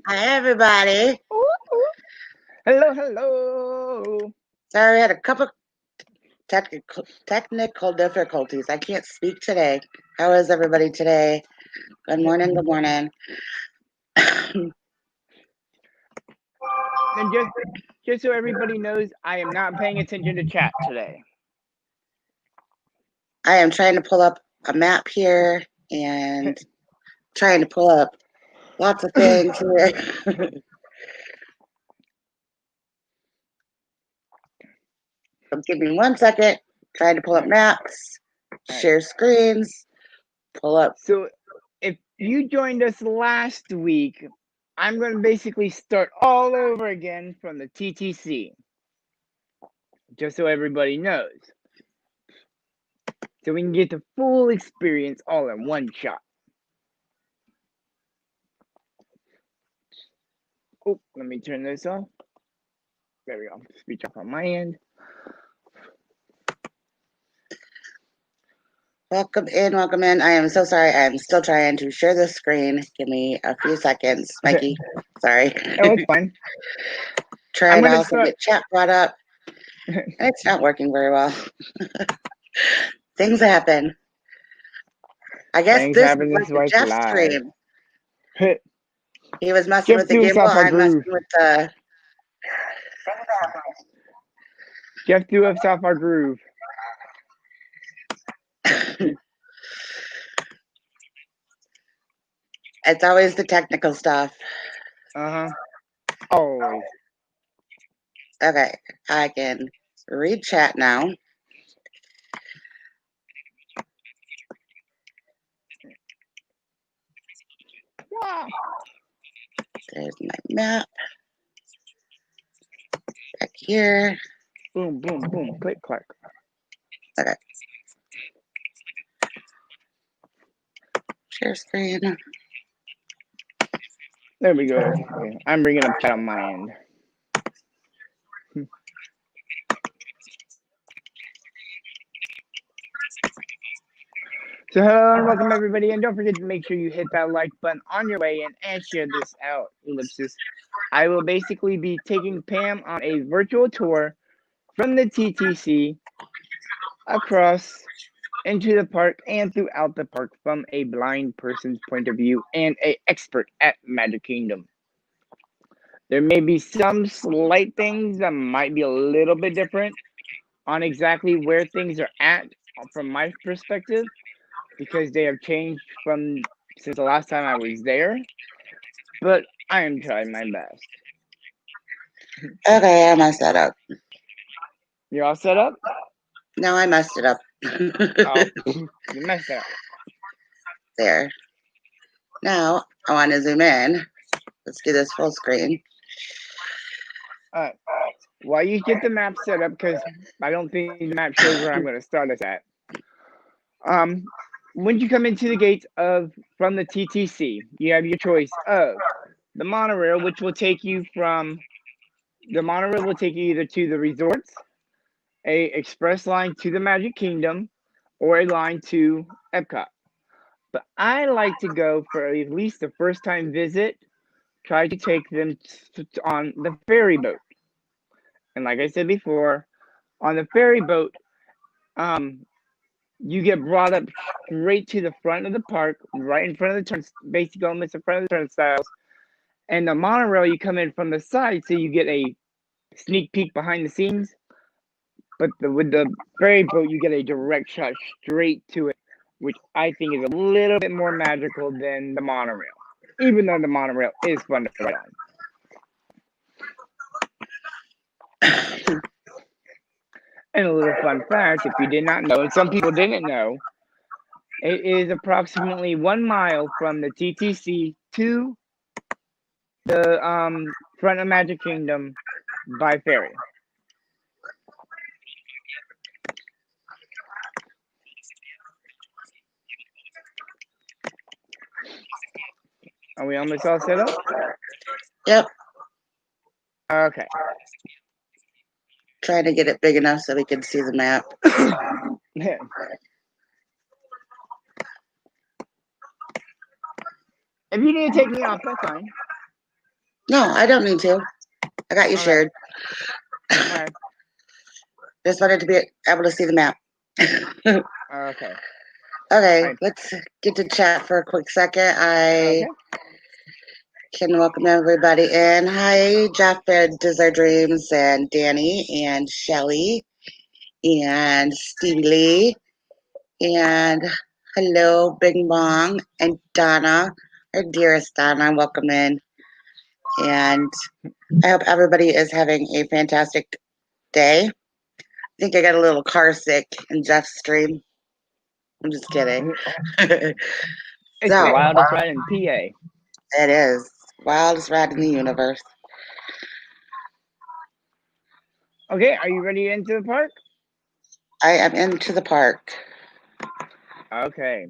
Hi, everybody. Hello, hello. Sorry, I had a couple technical difficulties. I can't speak today. How is everybody today? Good morning. Good morning. And just so everybody knows, I am not paying attention to chat today. I am trying to pull up a map here and trying to pull up lots of things here. So give me 1 second. Trying to pull up maps, share screens, pull up. So if you joined us last week, I'm going to basically start all over again from the TTC. Just so everybody knows. So we can get the full experience all in one shot. Oh, let me turn this off. There we go. Speech off on my end. Welcome in. I am so sorry. I'm still trying to share the screen. Give me a few seconds, Mikey. Sorry. Oh, it's fine. Trying to also get chat brought up. It's not working very well. Things happen. I guess this is like Jeff stream. He was messing with the gimbal. I'm messing with the. Jeff threw us off our groove. It's always the technical stuff. Always. Okay, I can read chat now. Wow. There's my map. Back here. Boom, boom, boom. Click, clack. Okay. Share screen. There we go. Okay. I'm bringing up chat on my end. So hello and welcome everybody, and don't forget to make sure you hit that like button on your way in and share this out. Ellipsis. I will basically be taking Pam on a virtual tour from the TTC across into the park and throughout the park from a blind person's point of view and an expert at Magic Kingdom. There may be some slight things that might be a little bit different on exactly where things are at from my perspective, because they have changed since the last time I was there, but I am trying my best. Okay, I messed that up. You're all set up? No, I messed it up. Oh, you messed it up. There. Now, I want to zoom in. Let's do this full screen. Alright. While you get the map set up, because I don't think the map shows where I'm going to start us at. When you come into the gates from the TTC, you have your choice of the monorail, which will take you either to the resorts, a express line to the Magic Kingdom, or a line to Epcot. But I like to go for at least the first time visit, try to take them on the ferry boat. And like I said before, on the ferry boat, you get brought up straight to the front of the park, right in front of the basically almost in front of the turnstiles. And the monorail, you come in from the side, so you get a sneak peek behind the scenes. But with the ferry boat, you get a direct shot straight to it, which I think is a little bit more magical than the monorail, even though the monorail is fun to ride on. And a little fun fact, if you did not know, and some people didn't know, it is approximately 1 mile from the TTC to the front of Magic Kingdom by ferry. Are we almost all set up? Yep. Okay. Trying to get it big enough so we can see the map. Yeah. If you need to take me off, that's fine. No, I don't need to. I got you shared. Okay. Just wanted to be able to see the map. Okay. Okay, let's get to chat for a quick second. I can welcome everybody in. Hi, Jeff and Desert Dreams, and Danny, and Shelly, and Stevie Lee, and hello, Bing Bong, and Donna, our dearest Donna. Welcome in. And I hope everybody is having a fantastic day. I think I got a little car sick in Jeff's stream. I'm just kidding. It's the wildest ride in PA. It is. Wildest ride in the universe. Okay, are you ready to enter the park? I am into the park. Okay.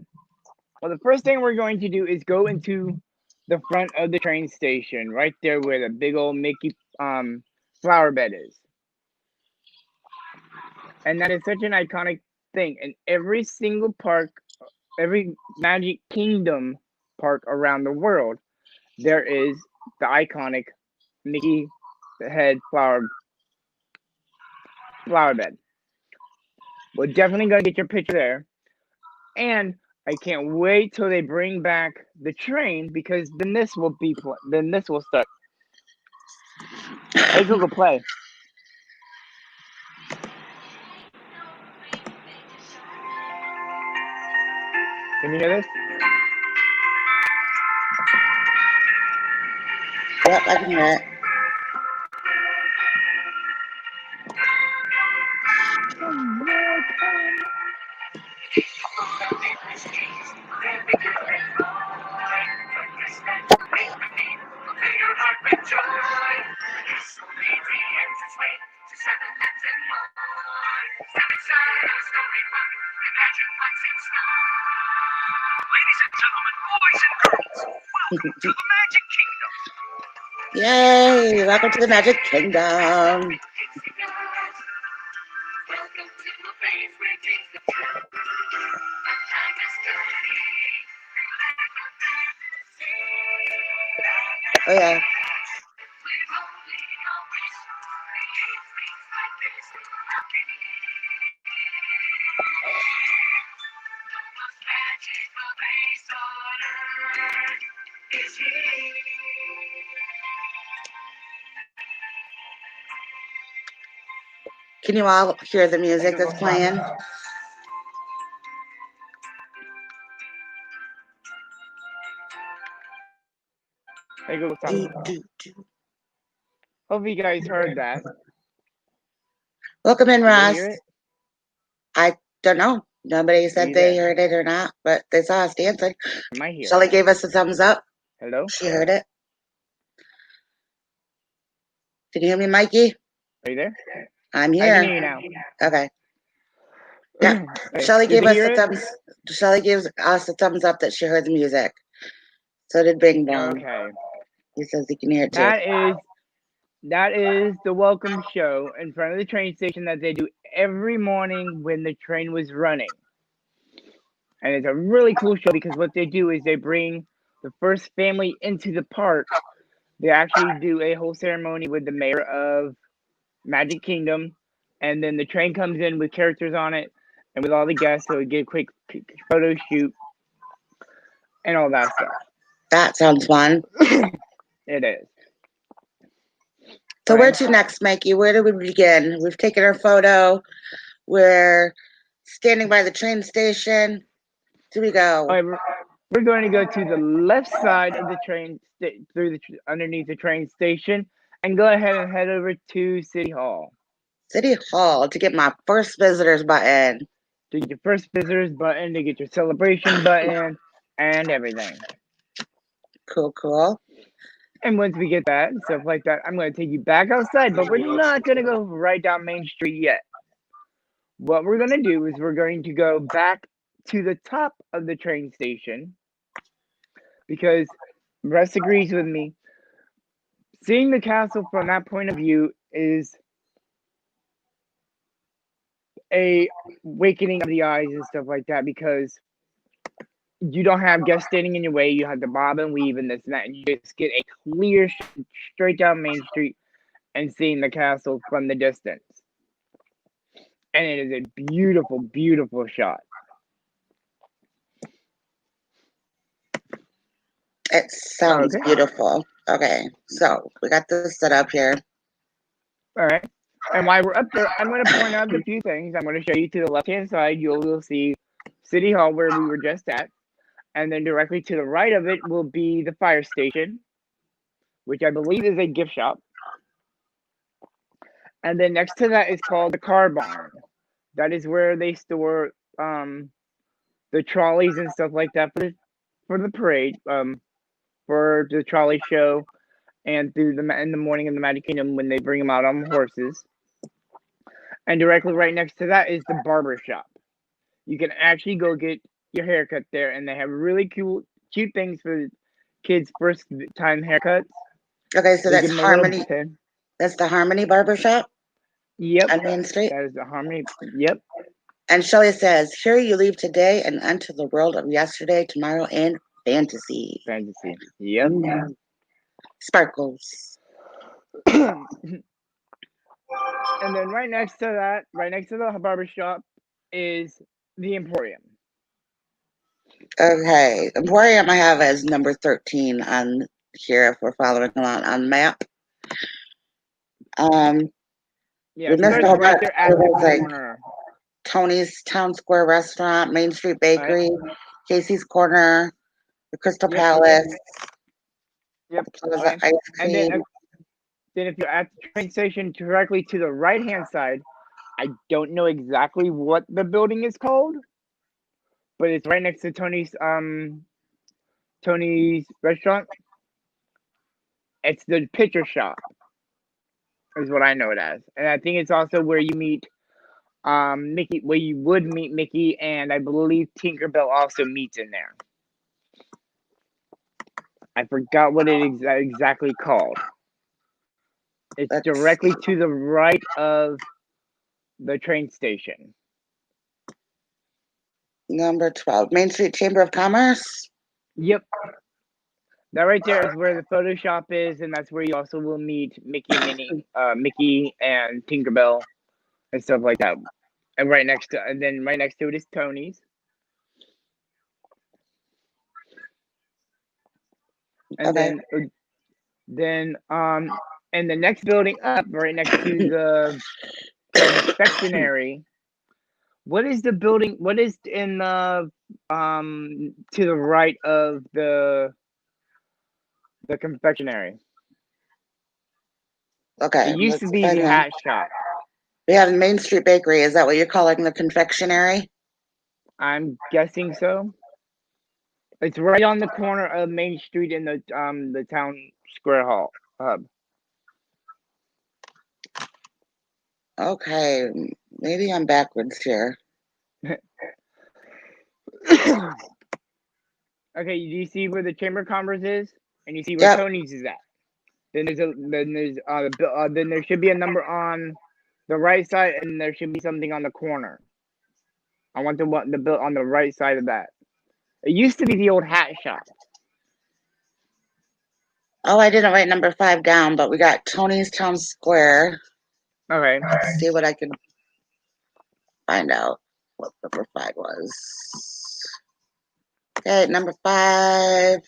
Well, the first thing we're going to do is go into the front of the train station, right there where the big old Mickey flower bed is. And that is such an iconic thing. In every single park, every Magic Kingdom park around the world, there is the iconic Mickey head flower bed. We're definitely gonna get your picture there. And I can't wait till they bring back the train, because then this will start. Hey Google Play. Can you hear this? Yep, I can hear it. Yay! Welcome to the Magic Kingdom. Oh yeah. Can you all hear the music that's playing? Hey Google, stop. Hope you guys heard that. Welcome in, Ross. Did you hear it? I don't know. Nobody said they heard it or not, but they saw us dancing. Shelly gave us a thumbs up. Hello? She heard it. Can you hear me, Mikey? Are you there? I'm here. I can hear you now. Okay. Yeah. Shelly gave us a thumbs. Shelly gives us a thumbs up that she heard the music. So did Bing Bong. Okay. He says he can hear it too. That is the welcome show in front of the train station that they do every morning when the train was running. And it's a really cool show, because what they do is they bring the first family into the park. They actually do a whole ceremony with the mayor of Magic Kingdom, and then the train comes in with characters on it and with all the guests, so we get a quick photo shoot and all that stuff. That sounds fun. It is. So where to next, Mikey? Where do we begin? We've taken our photo. We're standing by the train station. Do we go? All right, we're going to go to the left side of the train, underneath the train station, and go ahead and head over to City Hall. City Hall to get my first visitors button. To get your first visitors button, to get your celebration button, and everything. Cool, cool. And once we get that and stuff like that, I'm going to take you back outside, but we're not going to go right down Main Street yet. What we're going to do is we're going to go back to the top of the train station, because Russ agrees with me. Seeing the castle from that point of view is a awakening of the eyes and stuff like that, because you don't have guests standing in your way. You have to bob and weave and this and that, and you just get a clear straight down Main Street and seeing the castle from the distance. And it is a beautiful, beautiful shot. It sounds beautiful. Okay, so we got this set up here. All right. And while we're up there, I'm going to point out a few things. I'm going to show you to the left-hand side. You will see City Hall, where we were just at. And then directly to the right of it will be the fire station, which I believe is a gift shop. And then next to that is called the car barn. That is where they store the trolleys and stuff like that for the parade, for the trolley show, and in the morning in the Magic Kingdom when they bring them out on horses. And directly right next to that is the Barbershop. You can actually go get your haircut there, and they have really cute things for kids' first time haircuts. Okay, so that's Harmony. That's the Harmony Barbershop? Yep. On Main Street? That is the Harmony. Yep. And Shelley says, here you leave today and enter the world of yesterday, tomorrow, and fantasy. Fantasy. Yep. Sparkles. And then right next to that, right next to the barbershop, is the Emporium. Okay. Emporium I have as number 13 on here if we're following along on the map. Yeah, so there's right there at the corner. Tony's Town Square Restaurant, Main Street Bakery, Casey's Corner, the Crystal Palace. Yep. Ice cream. And then if you're at the train station directly to the right-hand side, I don't know exactly what the building is called, but it's right next to Tony's restaurant. It's the picture shop, is what I know it as. And I think it's also where you meet Mickey, where you would meet Mickey, and I believe Tinkerbell also meets in there. I forgot what it exactly called. It's directly to the right of the train station. Number 12, Main Street Chamber of Commerce? Yep. That right there is where the photo shop is, and that's where you also will meet Mickey and Tinkerbell and stuff like that. And right next to it is Tony's. And then and the next building up, right next to the confectionery. What is the building? What is in the to the right of the confectionery? Okay. It used to be the hat shop. We have Main Street Bakery. Is that what you're calling the confectionery? I'm guessing so. It's right on the corner of Main Street in the town square hub. Okay, maybe I'm backwards here. Okay, do you see where the Chamber of Commerce is, and you see where Tony's is at? Then there should be a number on the right side, and there should be something on the corner. I want the bill on the right side of that. It used to be the old hat shop. Oh, I didn't write number 5 down, but we got Tony's Town Square. Okay. Let's see what I can find out what number 5 was. Okay, number 5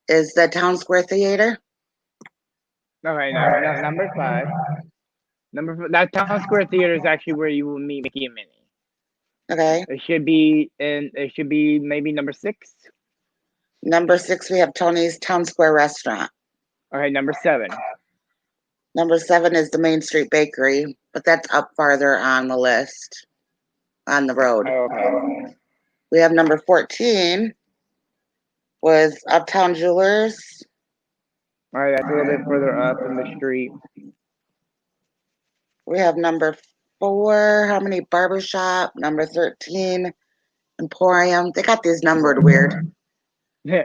is the Town Square Theater. Okay, number 5. That Town Square Theater is actually where you will meet Mickey and Minnie. Okay. It should be maybe number 6. Number 6, we have Tony's Town Square Restaurant. Okay, number 7. Number 7 is the Main Street Bakery, but that's up farther on the list, on the road. Okay. We have number 14 was Uptown Jewelers. All right, that's a little bit further up in the street. We have number 4, Harmony Barbershop. Number 13, Emporium. They got these numbered weird.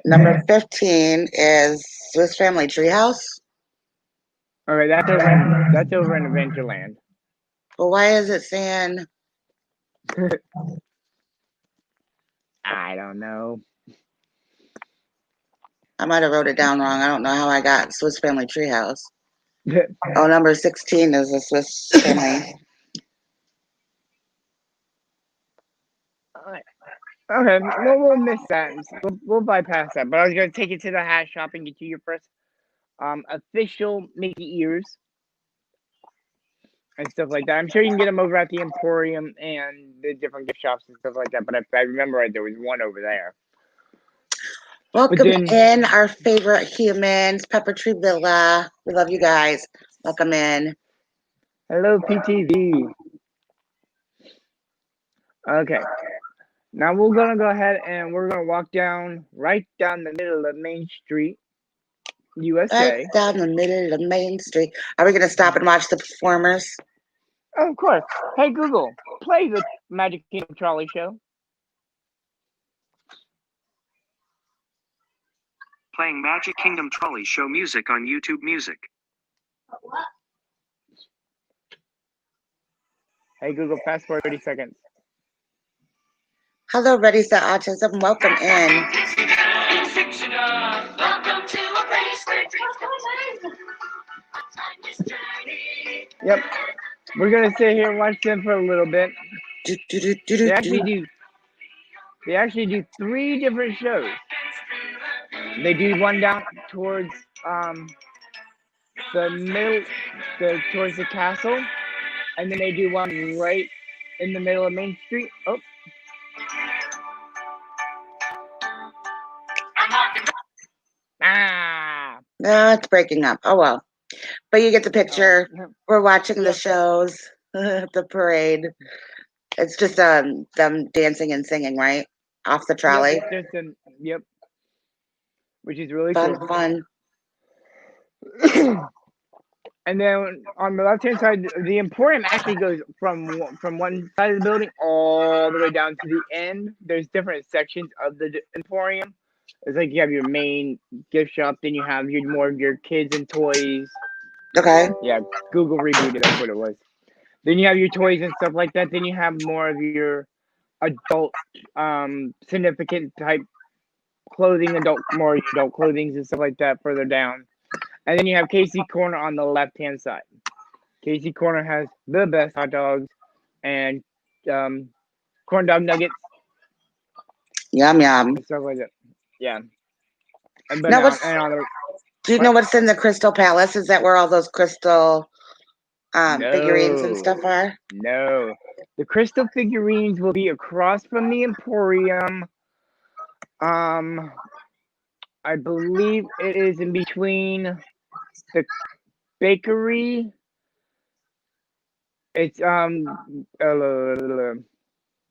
Number 15 is Swiss Family Treehouse. All right, that's over in Adventureland. Well, why is it saying? I don't know. I might have wrote it down wrong. I don't know how I got Swiss Family Treehouse. Oh, number 16 is a Swiss Family. Okay, we'll miss that. We'll bypass that. But I was gonna take you to the hat shop and get you your first official Mickey ears and stuff like that. I'm sure you can get them over at the Emporium and the different gift shops and stuff like that. But if I remember right, there was one over there. Welcome in, our favorite humans, Pepper Tree Villa. We love you guys. Welcome in. Hello, PTV. Okay. Now we're gonna go ahead and we're gonna walk right down the middle of Main Street, USA. Right down the middle of Main Street. Are we gonna stop and watch the performers? Oh, of course. Hey Google, play the Magic Kingdom Trolley Show. Playing Magic Kingdom Trolley Show music on YouTube Music. Hey Google, fast forward 30 seconds. Hello, Ready Set Autism. Welcome in. Yep. We're gonna sit here and watch them for a little bit. They actually do 3 different shows. They do one down towards the middle, towards the castle, and then they do one right in the middle of Main Street. Oh. No, it's breaking up. Oh well. But you get the picture. We're watching the shows, the parade. It's just them dancing and singing, right? Off the trolley. Yep. Which is really fun. And then on the left-hand side, the Emporium actually goes from one side of the building all the way down to the end. There's different sections of the Emporium. It's like you have your main gift shop, then you have more of your kids and toys. Okay. Yeah, Google rebooted. That's what it was. Then you have your toys and stuff like that. Then you have more of your adult, significant type clothing, more adult clothing and stuff like that further down. And then you have Casey Corner on the left-hand side. Casey Corner has the best hot dogs and corn dog nuggets. Yum, yum. And stuff like that. Yeah. And, do you know what's in the Crystal Palace? Is that where all those crystal figurines and stuff are? No. The crystal figurines will be across from the Emporium. I believe it is in between the bakery. It's the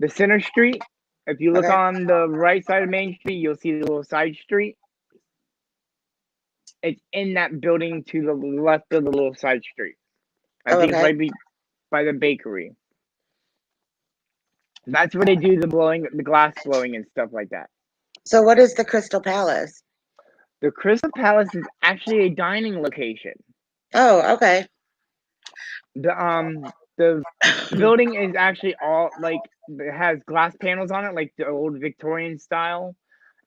center street. If you look on the right side of Main Street, you'll see the little side street. It's in that building to the left of the little side street. I think it's right by the bakery. That's where they do the glass blowing and stuff like that. So what is the Crystal Palace? The Crystal Palace is actually a dining location. Oh, okay. The building is actually all it has glass panels on it, like the old Victorian style.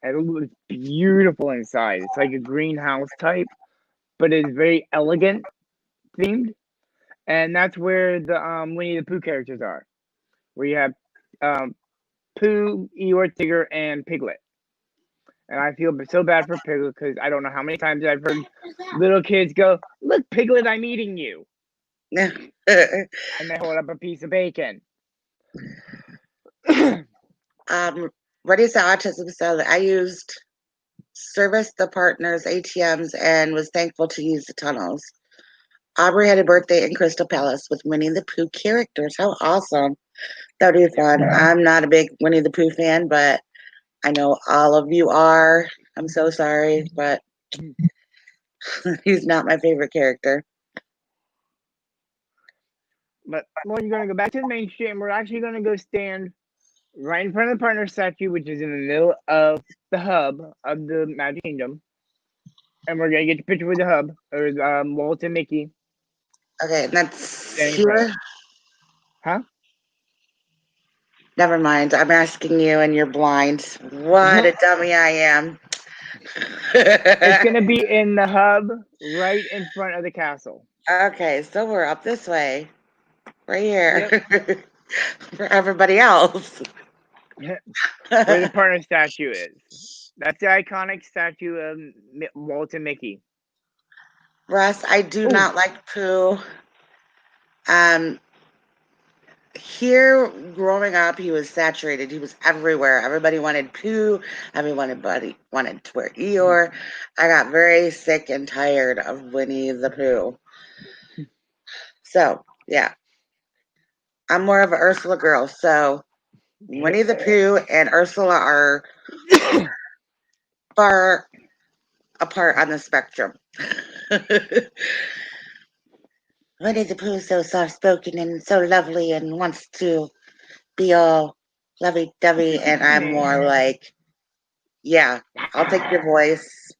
And it looks beautiful inside. It's like a greenhouse type, but it's very elegant themed. And that's where the Winnie the Pooh characters are. Where you have Pooh, Eeyore, Tigger, and Piglet. And I feel so bad for Piglet because I don't know how many times I've heard little kids go, "Look, Piglet, I'm eating you." And they hold up a piece of bacon. Ready to Autism said I used serviced the partners ATMs and was thankful to use the tunnels. Aubrey had a birthday in Crystal Palace with Winnie the Pooh characters. How awesome. That would be fun. I'm not a big Winnie the Pooh fan, but I know all of you are. I'm so sorry, but he's not my favorite character. But we're going to go back to the main street, and we're actually going to go stand right in front of the partner statue, which is in the middle of the hub of the Magic Kingdom. And we're going to get the picture with the hub, or Walt and Mickey. Okay, that's here? Huh? Never mind. I'm asking you, and you're blind. What a dummy I am. It's gonna be in the hub, right in front of the castle. Okay, so we're up this way, right here, Yep. for everybody else. Where the partner statue is. That's the iconic statue of Walt and Mickey. Russ, I do not like poo. Here, growing up, he was saturated. He was everywhere. Everybody wanted poo. Everybody wanted to wear Eeyore. I got very sick and tired of Winnie the Pooh. So, yeah. I'm more of an Ursula girl. So, Winnie the Pooh and Ursula are far apart on the spectrum. Winnie the Pooh is so soft-spoken and so lovely and wants to be all lovey-dovey, and I'm more like, yeah, I'll take your voice.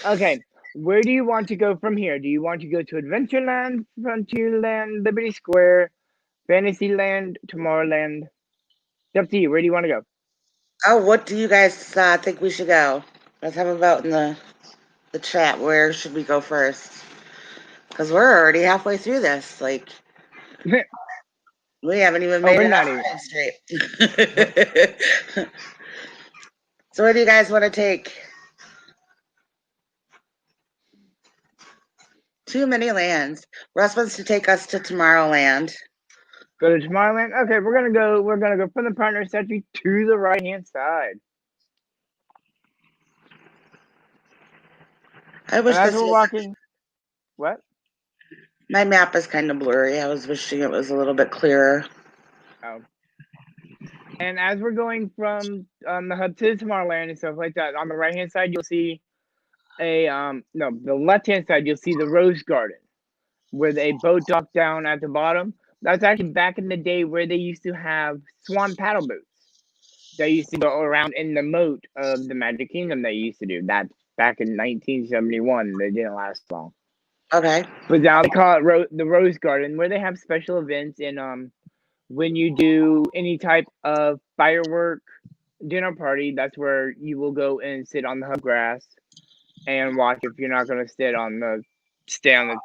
Okay, where do you want to go from here? Do you want to go to Adventureland, Frontierland, Liberty Square, Fantasyland, Tomorrowland? It's up to you. Where do you want to go? Oh, what do you guys think we should go? Let's have a vote in the chat. Where should we go first? Because we're already halfway through this. Like, we haven't even made it on Main Street. So where do you guys want to take? Too many lands. Russ wants to take us to Tomorrowland. Go to Tomorrowland? Okay, we're gonna go from the partner statue to the right hand side. I wish this we're was walking. What? My map is kind of blurry. I was wishing it was a little bit clearer. Oh. And as we're going from the hub to Tomorrowland and stuff like that, on the right hand side you'll see the left hand side you'll see the Rose Garden, where they boat dock down at the bottom. That's actually back in the day where they used to have swan paddle boats. They used to go around in the moat of the Magic Kingdom. They used to do that back in 1971. They didn't last long. Okay. But now they call it the Rose Garden, where they have special events and when you do any type of firework dinner party, that's where you will go and sit on the hub grass and watch if you're not going to stay on the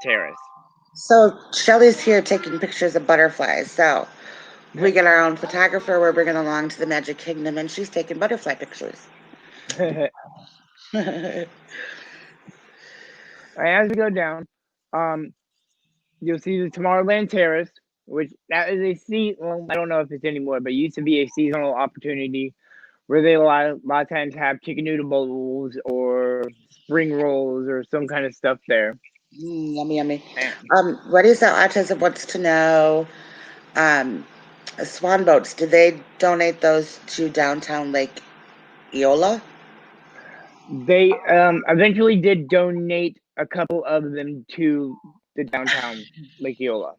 terrace. So Shelly's here taking pictures of butterflies. So we get our own photographer. We're bringing along to the Magic Kingdom, and she's taking butterfly pictures. As we go down, you'll see the Tomorrowland Terrace, which that is I don't know if it's anymore, but it used to be a seasonal opportunity where they a lot of times have chicken noodle bowls or spring rolls or some kind of stuff there. Yummy, yummy. What is that? Autism wants to know. Swan boats. Did they donate those to downtown Lake Eola? They eventually did donate a couple of them to the downtown Lake Eola.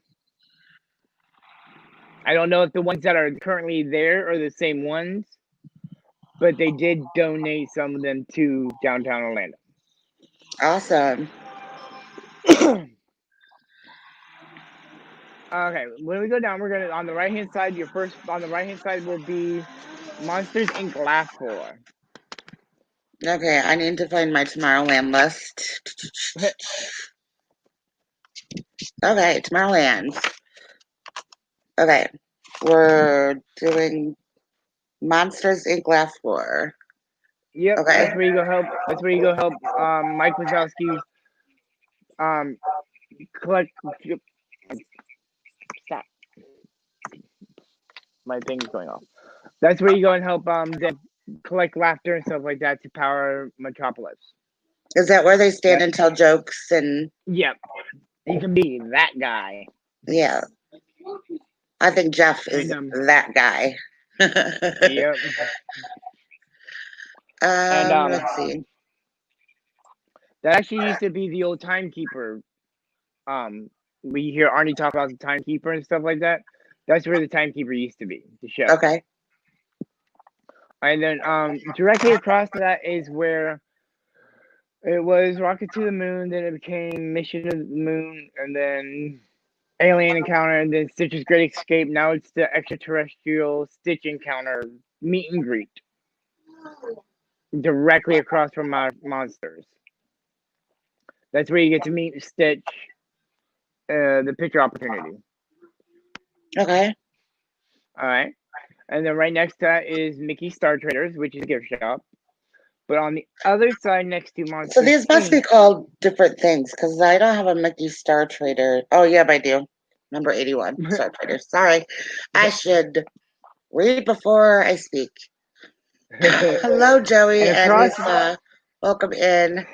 I don't know if the ones that are currently there are the same ones, but they did donate some of them to downtown Orlando. Awesome. Okay, when we go down, we're gonna on the right hand side. On the right hand side will be Monsters Inc. Laugh Floor. Okay, I need to find my Tomorrowland list. Okay, Tomorrowland. Okay, we're doing Monsters Inc. Laugh Floor. Yep, okay. That's where you go help. That's where you go help. Mike Wazowski. Collect. Stop. My thing's going off. That's where you go and help them collect laughter and stuff like that to power Metropolis. Is that where they stand and tell jokes and? Yep, you can be that guy. Yeah, I think Jeff is that guy. Yep. Let's see. That actually used to be the old timekeeper. We hear Arnie talk about the timekeeper and stuff like that. That's where the timekeeper used to be, the show. Okay. And then directly across that is where it was Rocket to the Moon, then it became Mission to the Moon, and then Alien Encounter, and then Stitch's Great Escape. Now it's the extraterrestrial Stitch Encounter meet and greet. Directly across from our monsters. That's where you get to meet Stitch, the picture opportunity. Okay. Alright. And then right next to that is Mickey Star Traders, which is a gift shop. But on the other side next to Monsters So these must be Inc. called different things because I don't have a Mickey Star Trader. Oh, yeah, I do. Number 81, Star Trader. Sorry. I should read before I speak. Hello, Joey and Lisa. Welcome in.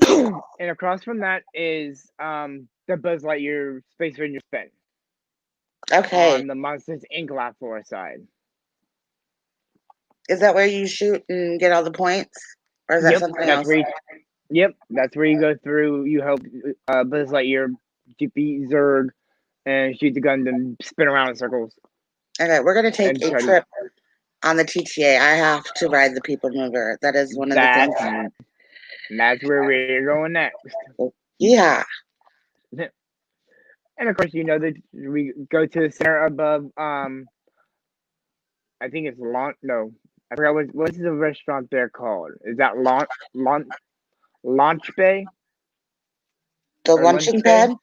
And across from that is the Buzz Lightyear Space Ranger spin. Okay. On the Monsters Inc. lap floor side. Is that where you shoot and get all the points? Or is that something else? Yep, that's where you go through. You help Buzz Lightyear defeat Zurg and shoot the gun and spin around in circles. Okay, we're going to take a trip on the TTA. I have to ride the People Mover. That is one of the things. That's where we're going next. Yeah. And of course, you know that we go to the center above. I think it's Launch. No, I forgot what's the restaurant there called. Is that Launch Bay? The lunching pad?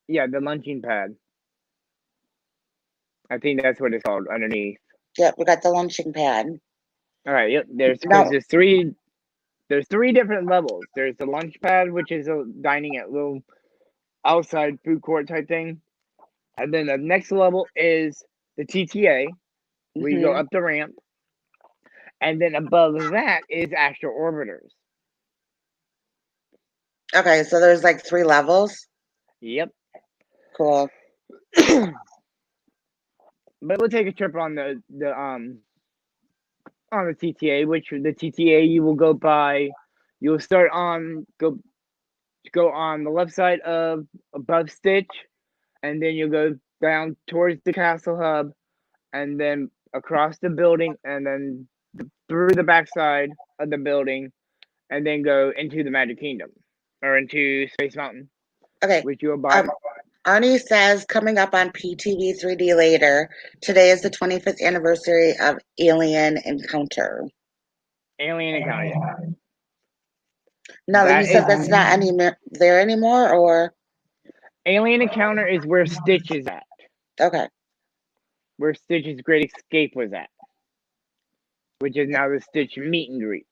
Yeah, the lunching pad. I think that's what it's called underneath. Yep, we got the lunching pad. All right. Yep. There's three different levels. There's the lunch pad, which is a dining at little outside food court type thing, and then the next level is the TTA, where you go up the ramp, and then above that is Astro Orbiters. Okay, so there's like 3 levels? Yep. Cool. But we'll take a trip on the TTA, which the TTA you will go by. You'll start on go on the left side of above Stitch, and then you'll go down towards the Castle Hub, and then across the building, and then through the backside of the building, and then go into the Magic Kingdom or into Space Mountain. Okay. Which you'll buy. Arnie says, coming up on PTV 3D later, today is the 25th anniversary of Alien Encounter. Alien Encounter, yeah. No, you said that's not there anymore, or? Alien Encounter is where Stitch is at. Okay. Where Stitch's Great Escape was at. Which is now the Stitch meet and greet.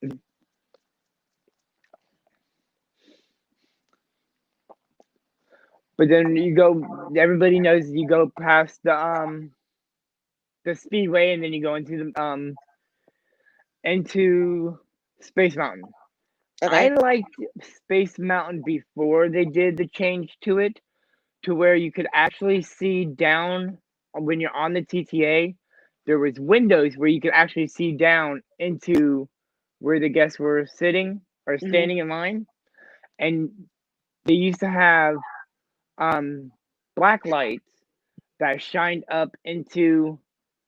But then you go, everybody knows you go past the Speedway, and then you go into the into Space Mountain. Okay. I liked Space Mountain before they did the change to it, to where you could actually see down when you're on the TTA. There was windows where you could actually see down into where the guests were sitting or standing in line, and they used to have black lights that shined up into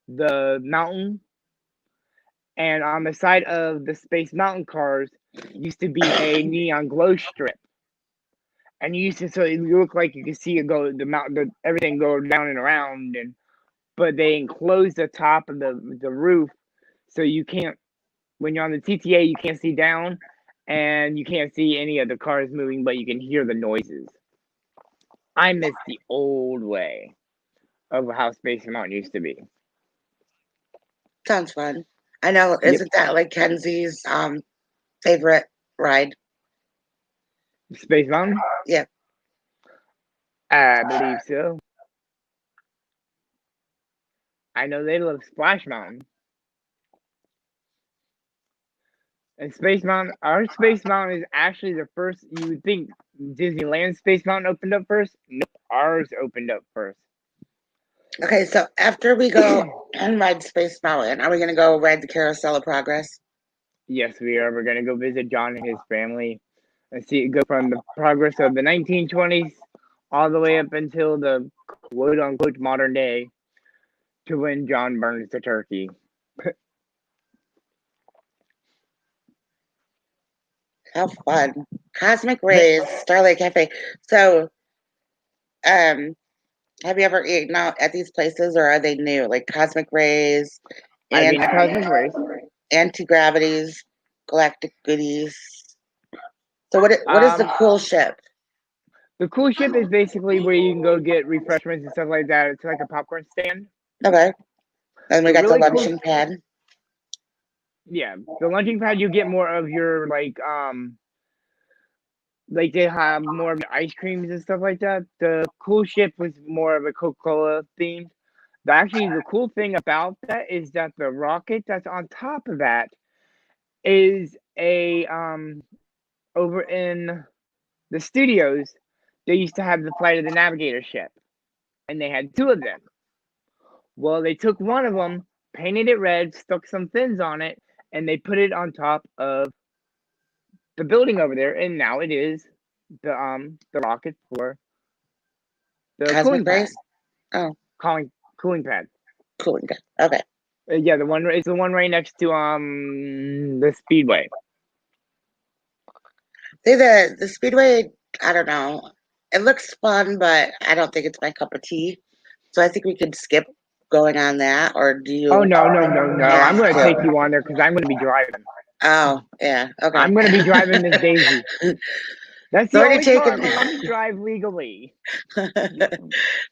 the mountain, and on the side of the Space Mountain cars used to be a neon glow strip, and you used to, so it looked like you could see it go the mountain, everything go down and around, and but they enclosed the top of the roof, so you can't, when you're on the TTA, you can't see down, and you can't see any of the cars moving, but you can hear the noises. I miss the old way of how Space Mountain used to be. Sounds fun. I know. Isn't that like Kenzie's favorite ride? Space Mountain? Yeah. I believe so. I know they love Splash Mountain. And Space Mountain, our Space Mountain is actually the first. You would think Disneyland Space Mountain opened up first. Nope, ours opened up first. Okay, so after we go and ride Space Mountain, are we going to go ride the Carousel of Progress? Yes, we are. We're going to go visit John and his family and go from the progress of the 1920s all the way up until the quote-unquote modern day to when John burns the turkey. How fun. Cosmic Rays, Starlight Cafe. So, Have you ever eaten out at these places, or are they new? Like Cosmic Rays, I've been to Cosmic Rays, Anti-Gravities, Galactic Goodies. So what is the cool ship? The cool ship is basically where you can go get refreshments and stuff like that. It's like a popcorn stand. Okay. And we The got the really cool, luncheon pad. yeah, the lunching pad, you get more of your like they have more of the ice creams and stuff like that. The cool ship was more of a Coca-Cola themed. Actually, the cool thing about that is that the rocket that's on top of that is a over in the studios, they used to have the Flight of the Navigator ship, and they had two of them. Well, they took one of them, painted it red, stuck some fins on it, and they put it on top of the building over there, and now it is the rocket for the Cosmic cooling pad. Rays? Oh. Cooling pad. Cooling pad. Okay. Yeah, it's the one right next to the Speedway. See the Speedway, I don't know. It looks fun, but I don't think it's my cup of tea. So I think we could skip going on that, or do you? Oh no! I'm going to take you on there because I'm going to be driving. Oh yeah, okay. I'm going to be driving Miss Daisy. That's the only car I'm allowed to drive legally.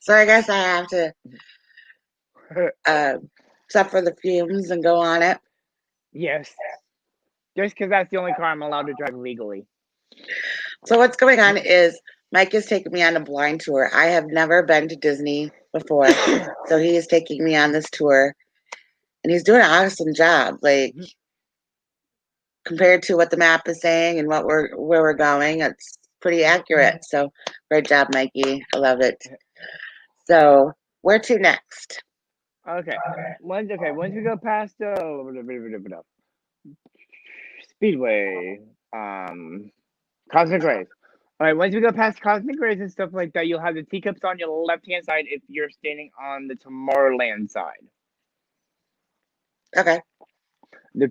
So I guess I have to suffer the fumes and go on it. Yes, just because that's the only car I'm allowed to drive legally. So what's going on is Mike is taking me on a blind tour. I have never been to Disney before, so he is taking me on this tour, and he's doing an awesome job. Like compared to what the map is saying and where we're going, it's pretty accurate. So great job, Mikey. I love it. So where to next? Okay. Once we go past Speedway, Cosmic Rays. All right, once we go past Cosmic Rays and stuff like that, you'll have the teacups on your left-hand side if you're standing on the Tomorrowland side. Okay. The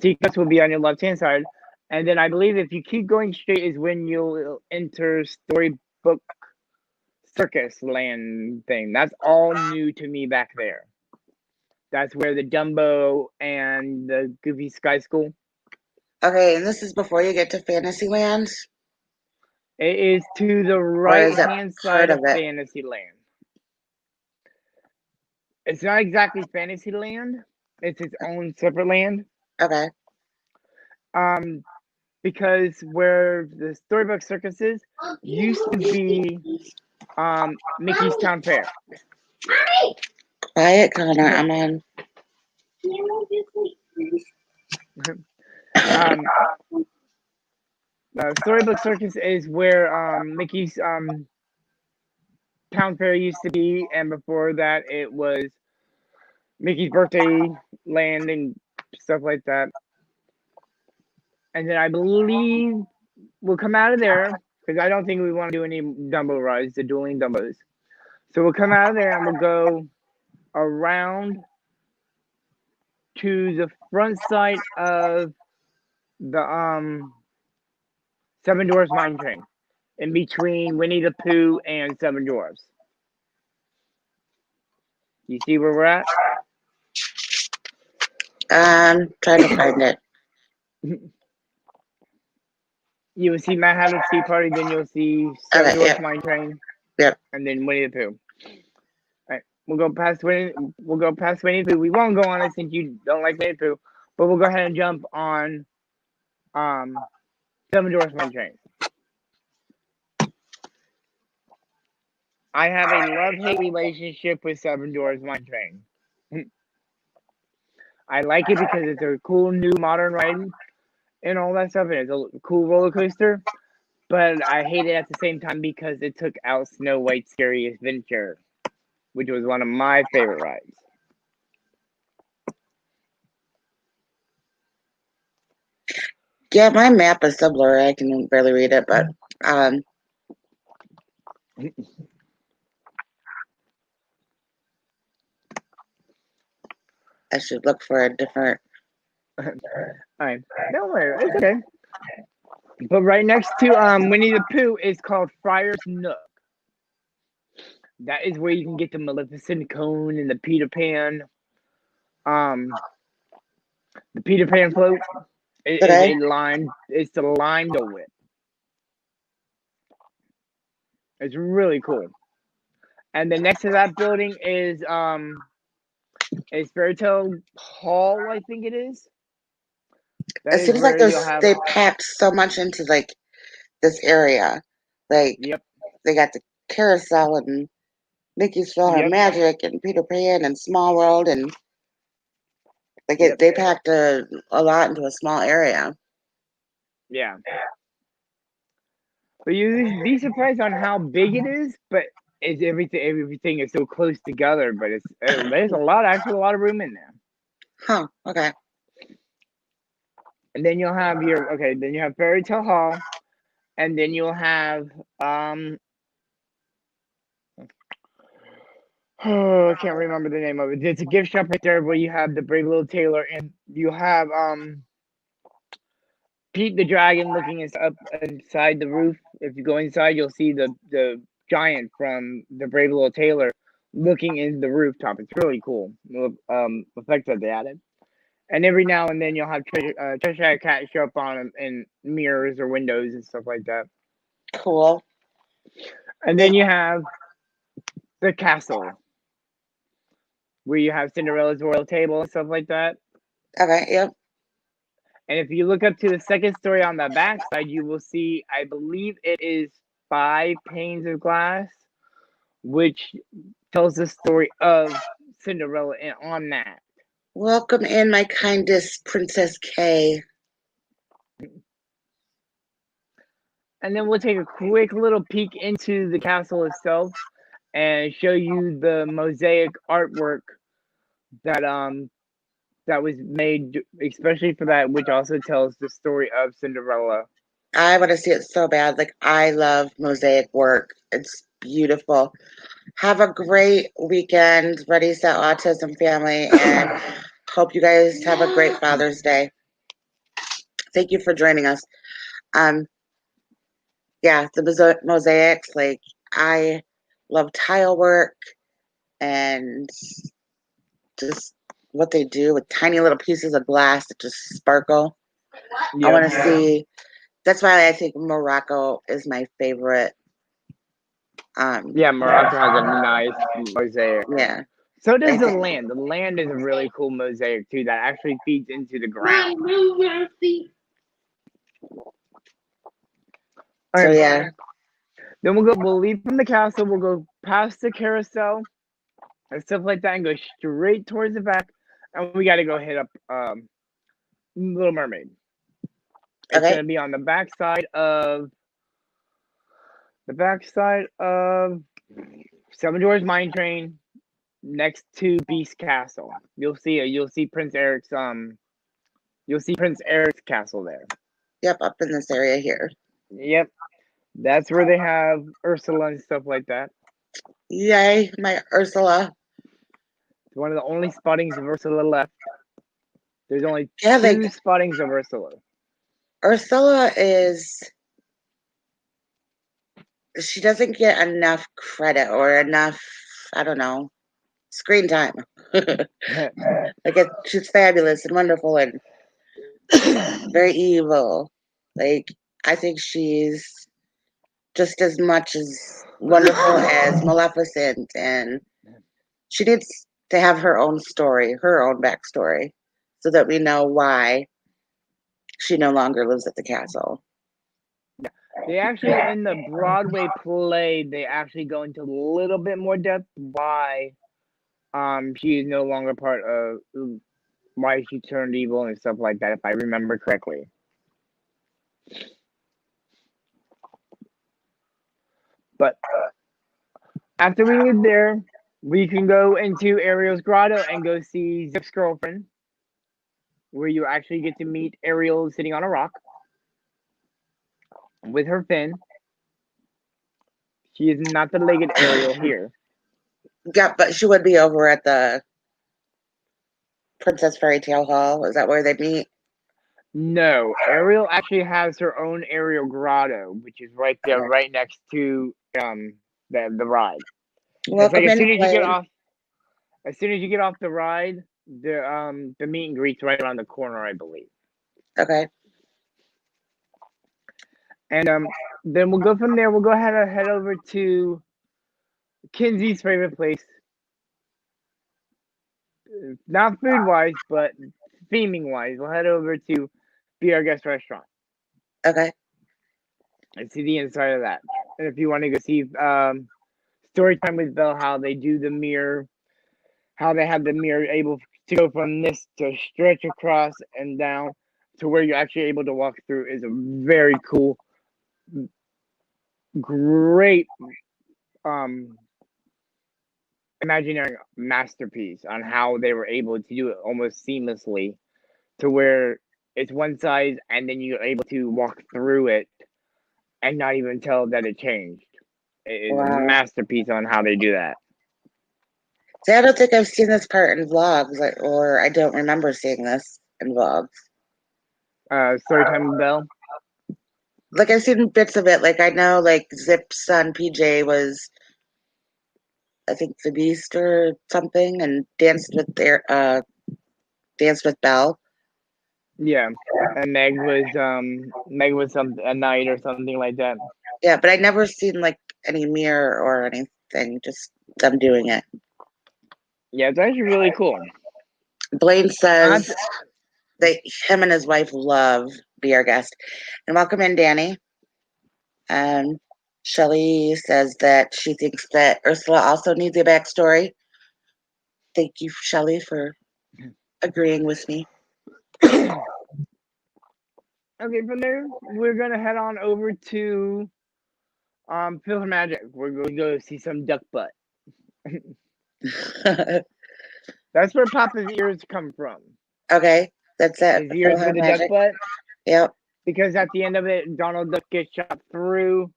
teacups will be on your left-hand side, and then I believe if you keep going straight is when you'll enter Storybook Circus Land thing. That's all new to me back there. That's where the Dumbo and the Goofy Sky School. Okay, and this is before you get to Fantasyland? It is to the right-hand side of Fantasyland. It's not exactly Fantasyland. It's its own separate land. Okay. Because where the Storybook Circus is used to be Mickey's Town Fair. Quiet, Connor. I'm on. Storybook Circus is where Mickey's Town Fair used to be, and before that it was Mickey's Birthday Land and stuff like that. And then I believe we'll come out of there because I don't think we want to do any Dumbo rides, the dueling Dumbos. So we'll come out of there and we'll go around to the front side of the Seven Dwarfs Mine Train, in between Winnie the Pooh and Seven Dwarfs. You see where we're at? Trying to find it. You will see Mad Hatter's Tea Party, then you'll see Seven Dwarfs Mine Train. Yep. And then Winnie the Pooh. Alright, we'll go past Winnie the Pooh. We won't go on it since you don't like Winnie the Pooh, but we'll go ahead and jump on Seven Dwarfs Mine Train. I have a love-hate relationship with Seven Dwarfs Mine Train. I like it because it's a cool new modern ride and all that stuff, and it's a cool roller coaster. But I hate it at the same time because it took out Snow White's Scary Adventure, which was one of my favorite rides. Yeah, my map is so blurry I can barely read it, but I should look for a different. Alright, don't worry, it's okay. But right next to Winnie the Pooh is called Friars Nook. That is where you can get the Maleficent cone and the Peter Pan. The Peter Pan float. It is Okay. a lime. It's the lime Dole Whip. It's really cool. And then next to that building is Fairy Tale Hall, I think it is. That It is seems like where you'll have. they packed so much into like this area. Like Yep. they got the carousel and Mickey's Flower Yep. Magic and Peter Pan and Small World and like Yep. they packed a lot into a small area. Yeah. But you'd be surprised on how big it is, but it's everything is so close together. But there's a lot of room in there. Huh. Okay. And then you'll have then you have Fairy Tale Hall, and then you'll have oh, I can't remember the name of it. It's a gift shop right there where you have the Brave Little Tailor, and you have Pete the Dragon looking up inside the roof. If you go inside, you'll see the giant from the Brave Little Tailor looking in the rooftop. It's really cool. Effects that they added. And every now and then you'll have Cheshire Cat show up on in mirrors or windows and stuff like that. Cool. And then you have the castle, where you have Cinderella's royal table and stuff like that. Okay. Yep. And if you look up to the second story on the back side, you will see, I believe it is 5 panes of glass, which tells the story of Cinderella and on that. Welcome in, my kindest Princess Kay. And then we'll take a quick little peek into the castle itself and show you the mosaic artwork that was made especially for that, which also tells the story of Cinderella. I want to see it so bad. Like, I love mosaic work. It's beautiful. Have a great weekend, Ready Set Autism family, and hope you guys have a great Father's Day. Thank you for joining us. Yeah, the mosaics, like, I love tile work and just what they do with tiny little pieces of glass that just sparkle. Yep. I want to see. That's why I think Morocco is my favorite. Yeah, Morocco has a nice mosaic. Yeah. So does the land. The land is a really cool mosaic too that actually feeds into the ground. So yeah. Then we'll leave from the castle, we'll go past the carousel and stuff like that and go straight towards the back, and we gotta go hit up Little Mermaid. It's gonna be on the backside of Seven Dwarfs Mine Train, next to Beast Castle. You'll see Prince Eric's castle there. Yep, up in this area here. Yep. That's where they have Ursula and stuff like that. Yay, my Ursula. It's one of the only spottings of Ursula left. There's only two spottings of Ursula. Ursula she doesn't get enough credit or enough, I don't know, screen time. She's fabulous and wonderful and very evil. Like, I think she's just as much as wonderful as Maleficent, and she needs to have her own story, her own backstory, so that we know why she no longer lives at the castle. Yeah. They actually, in the Broadway play, they actually go into a little bit more depth why she is no longer part of why she turned evil and stuff like that, if I remember correctly. But after we leave there, we can go into Ariel's grotto and go see Zip's girlfriend, where you actually get to meet Ariel sitting on a rock with her fin. She is not the legged Ariel here. Yeah, but she would be over at the Princess Fairy Tale Hall. Is that where they meet? No, Ariel actually has her own Ariel grotto, which is right there, right next to the ride. It's like Welcome in, Blaine. as soon as you get off the ride, the meet and greet's right around the corner, I believe. Okay. And then we'll go from there. We'll go ahead and head over to Kinsey's favorite place. Not food wise, but theming wise. We'll head over to Be Our Guest Restaurant Okay. and see the inside of that. And if you want to go see Story Time with Belle, how they do the mirror, how they have the mirror able to go from this to stretch across and down to where you're actually able to walk through, is a very cool, great imaginary masterpiece on how they were able to do it almost seamlessly to where it's one size and then you're able to walk through it and not even tell that it changed. It is a masterpiece on how they do that. See, I don't think I've seen this part in vlogs, or I don't remember seeing this in vlogs. Storytime with Belle? Like, I've seen bits of it. Like, I know, like, Zip's son, PJ, was, I think, the Beast or something, and danced with Belle. Yeah, and Meg was a knight or something like that. Yeah, but I never seen like any mirror or anything. Just them doing it. Yeah, it's actually really cool. Blaine says that him and his wife love Be Our Guest. And welcome in, Danny. Shelly says that she thinks that Ursula also needs a backstory. Thank you, Shelly, for agreeing with me. Okay, from there, we're going to head on over to Philhar Magic. We're going to go see some duck butt. That's where Papa's ears come from. Okay, that's it. His ears with the duck butt? Yep. Because at the end of it, Donald Duck gets shot through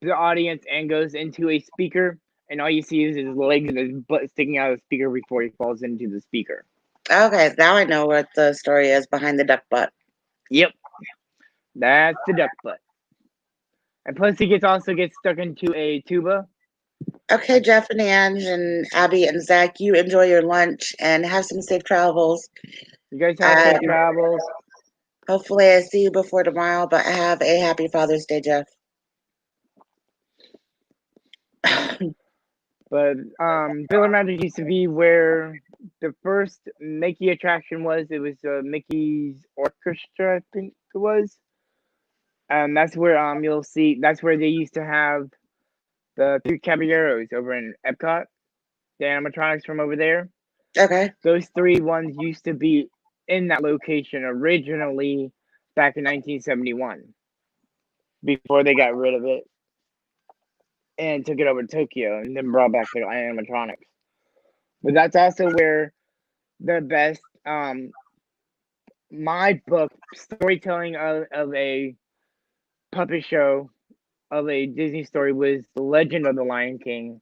the audience and goes into a speaker, and all you see is his legs and his butt sticking out of the speaker before he falls into the speaker. Okay, now I know what the story is behind the duck butt. Yep. That's the duck butt. And plus he also gets stuck into a tuba. Okay, Jeff and Ange and Abby and Zach, you enjoy your lunch and have some safe travels. You guys have safe travels. Hopefully I see you before tomorrow, but have a happy Father's Day, Jeff. But Philhar Magic used to be where the first Mickey attraction was. It was Mickey's Orchestra, I think it was. And that's where you'll see, that's where they used to have the three Caballeros over in Epcot, the animatronics from over there. Okay. Those three ones used to be in that location originally back in 1971 before they got rid of it and took it over to Tokyo and then brought back the animatronics. But that's also where the best, my book, storytelling of a puppet show of a Disney story was The Legend of the Lion King.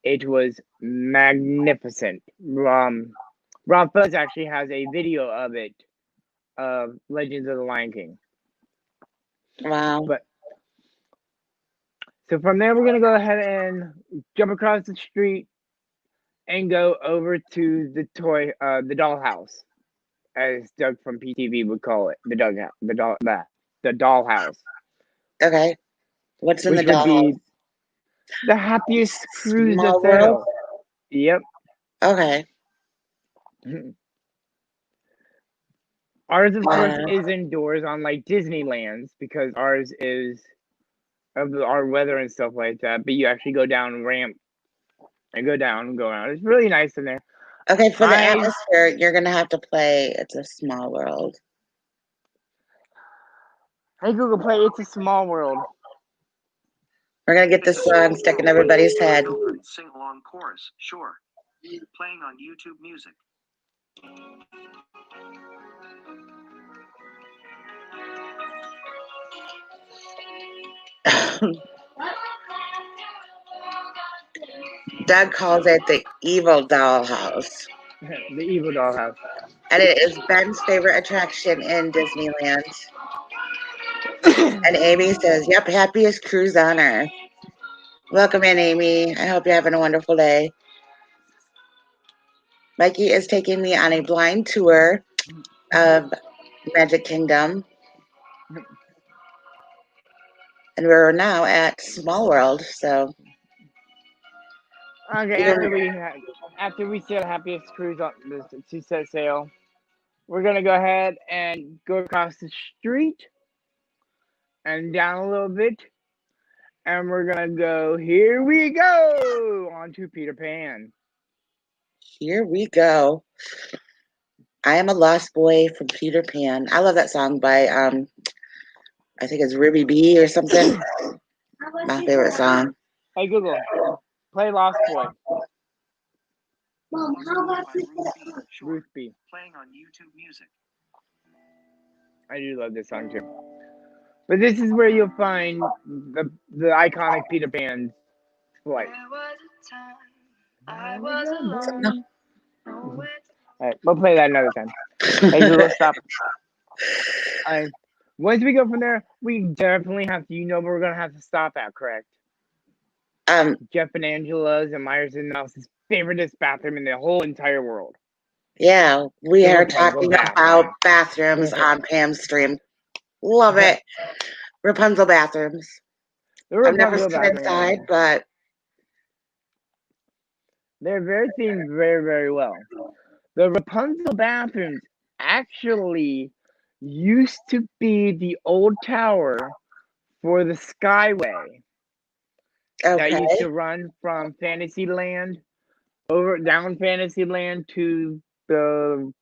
It was magnificent. Rob Fuzz actually has a video of it, of Legends of the Lion King. Wow. But so from there, we're gonna go ahead and jump across the street and go over to the dollhouse, as Doug from PTV would call it, the dollhouse. Okay. What's in the dollhouse? The happiest cruise to sail. Yep. Okay. Ours, of course, is indoors, unlike Disneyland's, because ours is of our weather and stuff like that. But you actually go down ramp and go down and go around. It's really nice in there. Okay, for the atmosphere, you're gonna have to play "It's a Small World." Hey Google, play "It's a Small World." We're gonna get this song stuck in everybody's head. Sing along chorus, sure. Playing on YouTube Music. Doug calls it the evil dollhouse. The evil dollhouse. And it is Ben's favorite attraction in Disneyland. And Amy says, yep, happiest cruise on earth. Welcome in, Amy. I hope you're having a wonderful day. Mikey is taking me on a blind tour of Magic Kingdom. And we're now at Small World, so. Okay, after we sail happiest cruise on the she set sail, we're gonna go ahead and go across the street and down a little bit, and we're gonna go. Here we go onto Peter Pan. Here we go. I am a lost boy from Peter Pan. I love that song by I think it's Ruby B or something. My favorite song. Hey Google, play Lost Boy. Mom, how about Ruth B. Playing on YouTube Music. I do love this song too. But this is where you'll find the iconic Peter Pan flight. Alright, we'll play that another time. Hey Google, stop. Once we go from there, we definitely have to, where we're gonna have to stop at, correct? Jeff and Angela's and Myers and Mouse's favoriteest bathroom in the whole entire world. Yeah, we are talking about bathrooms on Pam's stream. Love it. Rapunzel Bathrooms. I've never seen inside, but they're very themed very, very well. The Rapunzel Bathrooms actually used to be the old tower for the Skyway. That used to run from Fantasyland down Fantasyland to the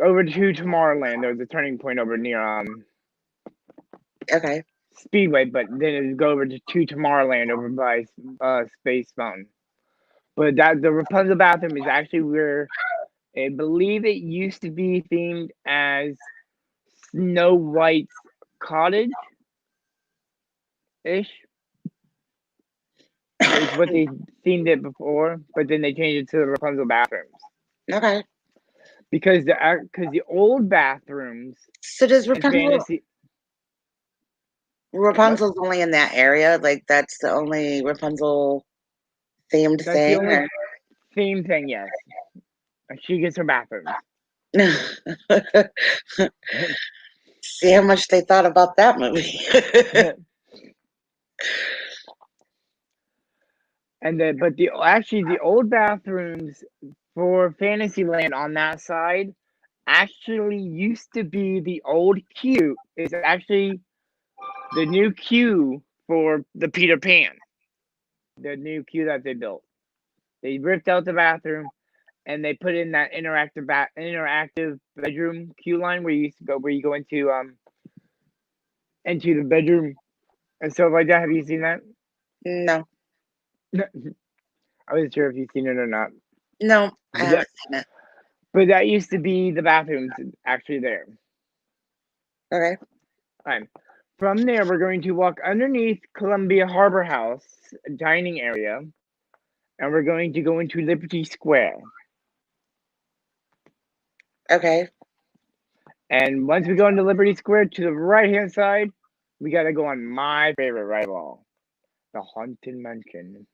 over to Tomorrowland. There was a turning point over near Speedway, but then it would go over to Tomorrowland over by Space Mountain. But the Rapunzel Bathroom is actually where I believe it used to be themed as Snow White's cottage ish. Is what they themed it before, but then they changed it to the Rapunzel Bathrooms. Okay. Because the old bathrooms. So does Rapunzel's only in that area? Like that's the only Rapunzel themed thing? The only themed thing, yes. She gets her bathroom. See how much they thought about that movie. And the old bathrooms for Fantasyland on that side actually used to be the old queue. Is actually the new queue for the Peter Pan. The new queue that they built. They ripped out the bathroom and they put in that interactive bedroom queue line where you go into the bedroom and stuff like that. Have you seen that? No. I wasn't sure if you've seen it or not. No, I haven't seen it. But that used to be the bathrooms actually there. Okay. Fine. From there, we're going to walk underneath Columbia Harbor House dining area, and we're going to go into Liberty Square. Okay. And once we go into Liberty Square, to the right-hand side, we got to go on my favorite ride of all, the Haunted Mansion.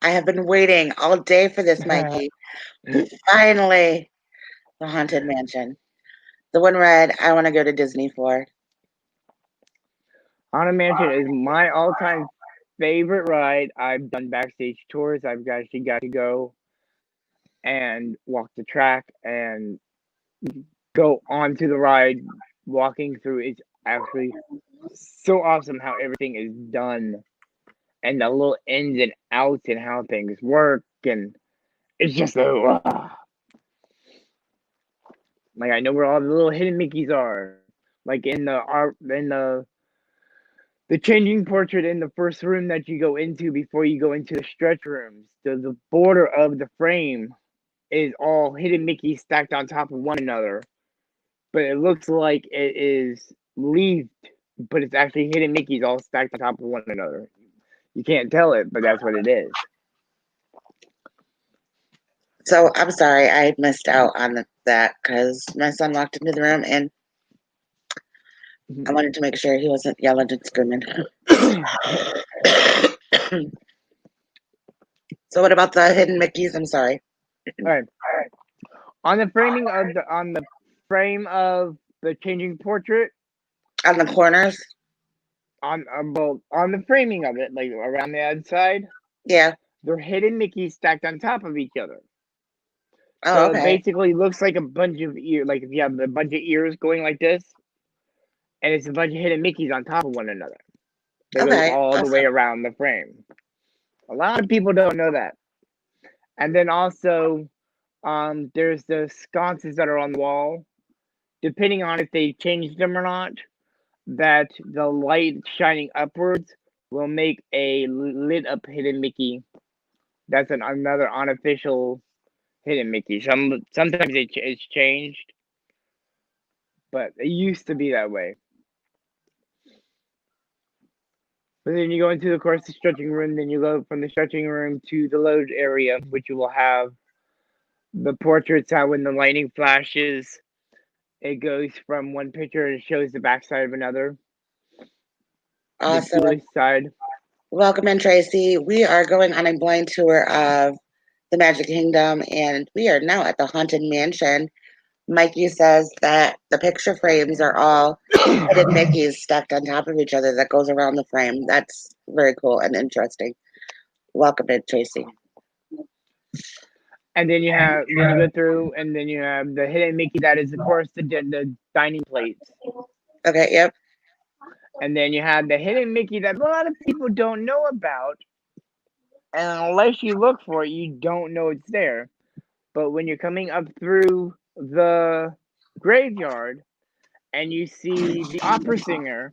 I have been waiting all day for this, Mikey. Finally, the Haunted Mansion. The one ride I want to go to Disney for. Haunted Mansion is my all-time favorite ride. I've done backstage tours. I've actually got to go and walk the track and go onto the ride. Walking through, it's actually so awesome how everything is done and the little ins and outs and how things work, and it's just so like I know where all the little hidden Mickeys are, like in the changing portrait in the first room that you go into before you go into the stretch rooms. The border of the frame is all hidden Mickeys stacked on top of one another, but it looks like it is leafed, but it's actually hidden Mickeys all stacked on top of one another. You can't tell it, but that's what it is. So I'm sorry I missed out on that because my son walked into the room and I wanted to make sure he wasn't yelling and screaming. So what about the hidden Mickeys? I'm sorry. All right. On the frame of the changing portrait, On the corners? on the framing of it, like around the outside, Yeah. they're hidden Mickeys stacked on top of each other. Oh, So okay. it basically looks like a bunch of ears, like if you have a bunch of ears going like this, and it's a bunch of hidden Mickeys on top of one another. They go all the way around the frame. A lot of people don't know that. And then also, there's the sconces that are on the wall. Depending on if they changed them or not, that the light shining upwards will make a lit up hidden Mickey. That's another unofficial hidden Mickey. Sometimes it's changed, but it used to be that way. But then you go into, of course, the stretching room. Then you go from the stretching room to the load area, which you will have the portraits out when the lightning flashes. It goes from one picture and shows the backside of another. Awesome. The side. Welcome in, Tracy. We are going on a blind tour of the Magic Kingdom, and we are now at the Haunted Mansion. Mikey says that the picture frames are all hidden Mickeys stacked on top of each other that goes around the frame. That's very cool and interesting. Welcome in, Tracy. And then you go through, and then you have the hidden Mickey that is, of course, the dining plates. Okay, yep. And then you have the hidden Mickey that a lot of people don't know about. And unless you look for it, you don't know it's there. But when you're coming up through the graveyard and you see the opera singer,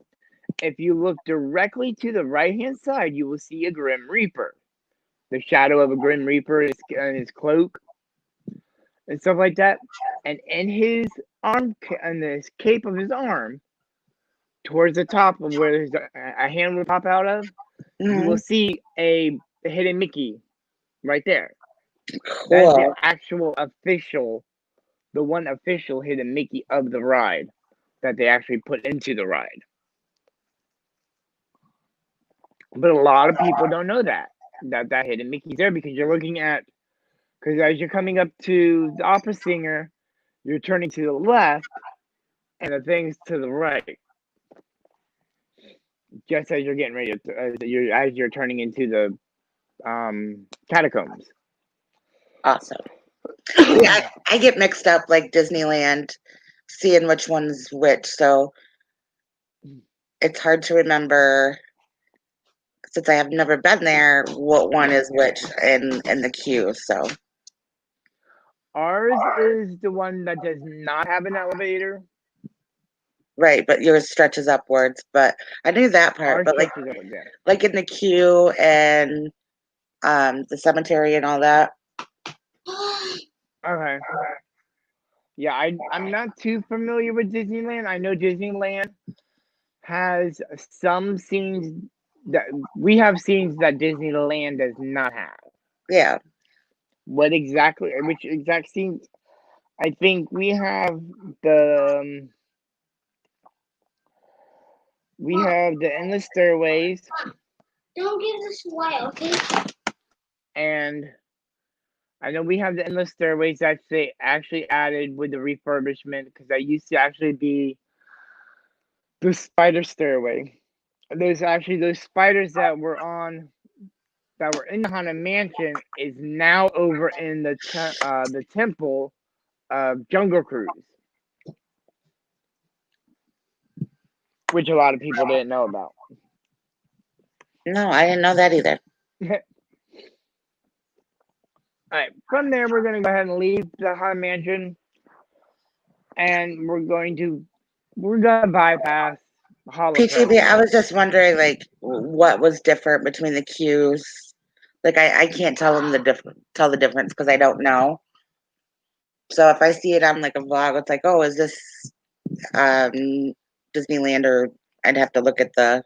if you look directly to the right-hand side, you will see a Grim Reaper. The shadow of a Grim Reaper in his cloak and stuff like that. And in his arm, and this cape of his arm, towards the top of where there's a hand will pop out of, you will see a hidden Mickey right there. Cool. That's the actual the one official hidden Mickey of the ride that they actually put into the ride. But a lot of people don't know that hidden Mickey's there, because you're looking at, because as you're coming up to the opera singer, you're turning to the left, and the thing's to the right. Just as you're getting ready to, as you're turning into the catacombs. Awesome. Yeah, I get mixed up like Disneyland, seeing which one's which, so it's hard to remember, since I have never been there, what one is which in the queue. So ours is the one that does not have an elevator. Right, but yours stretches upwards. But I knew that part. Ours but like in the queue and the cemetery and all that. Okay. Yeah, I'm not too familiar with Disneyland. I know Disneyland has some scenes that we have scenes that Disneyland does not have. Yeah. Which exact scenes? I think we have the endless stairways. Don't give this away, okay? And I know we have the endless stairways that they actually added with the refurbishment, because that used to actually be the spider stairway. There's actually those spiders that were in the Haunted Mansion is now over in the temple of Jungle Cruise, which a lot of people didn't know about. No, I didn't know that either. All right, from there we're going to go ahead and leave the Haunted Mansion, and we're going to bypass Hall of PTB, I Presidents. was just wondering, like, what was different between the queues. Like, I can't tell the difference because I don't know. So if I see it on like a vlog, it's like, oh, is this Disneyland? Or I'd have to look at the.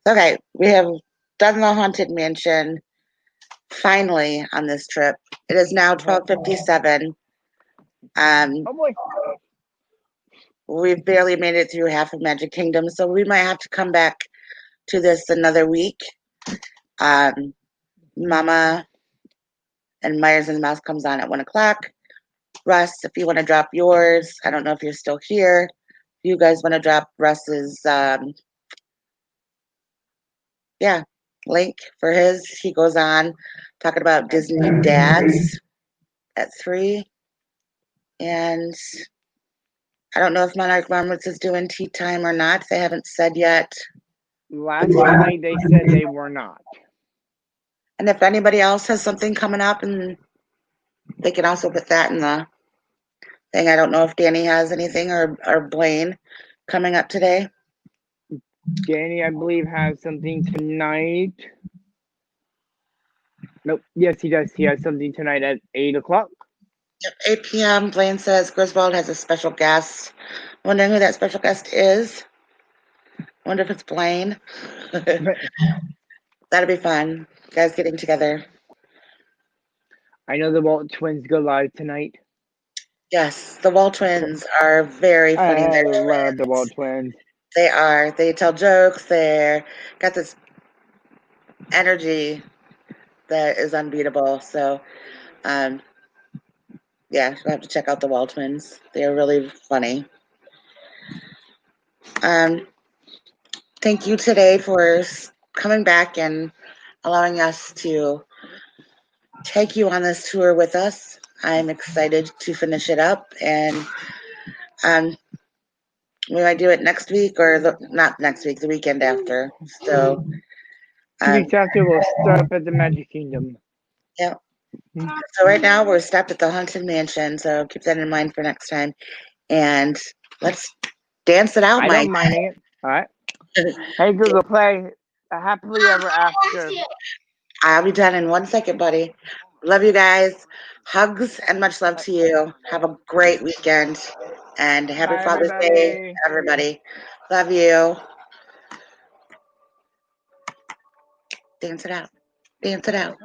Okay, we have done the Haunted Mansion finally on this trip. It is now 12:57. Oh boy. We've barely made it through half of Magic Kingdom, so we might have to come back to this another week. Mama and Myers and the Mouse comes on at 1 o'clock. Russ, if you want to drop yours, I don't know if you're still here. If you guys want to drop Russ's, link for his, he goes on talking about Disney dads at 3. And I don't know if Monarch Marmots is doing tea time or not. They haven't said yet. Last night they said they were not. And if anybody else has something coming up, and they can also put that in the thing. I don't know if Danny has anything or Blaine coming up today. Danny, I believe, has something tonight. Nope. Yes, he does. He has something tonight at 8 o'clock. Yep, 8 p.m. Blaine says Griswold has a special guest. Wondering who that special guest is. Wonder if it's Blaine. That'll be fun. Guys getting together. I know the Walt twins go live tonight. Yes, the Wall twins are very funny. I love the Walt twins. They are. They tell jokes. They're got this energy that is unbeatable. So, we'll have to check out the Wall twins. They are really funny. Thank you today for coming back and allowing us to take you on this tour with us. I'm excited to finish it up, and we might do it next week or not next week, the weekend after. So 2 weeks after, we'll stop at the Magic Kingdom. Yeah. So right now we're stopped at the Haunted Mansion, so keep that in mind for next time. And let's dance it out, I Mike. don't mind it. All right. Hey Google, play a Happily Ever After. I'll be done in 1 second, buddy. Love you guys. Hugs and much love to you. Have a great weekend. And happy Bye, Father's Day, everybody. Love you. Dance it out. Dance it out.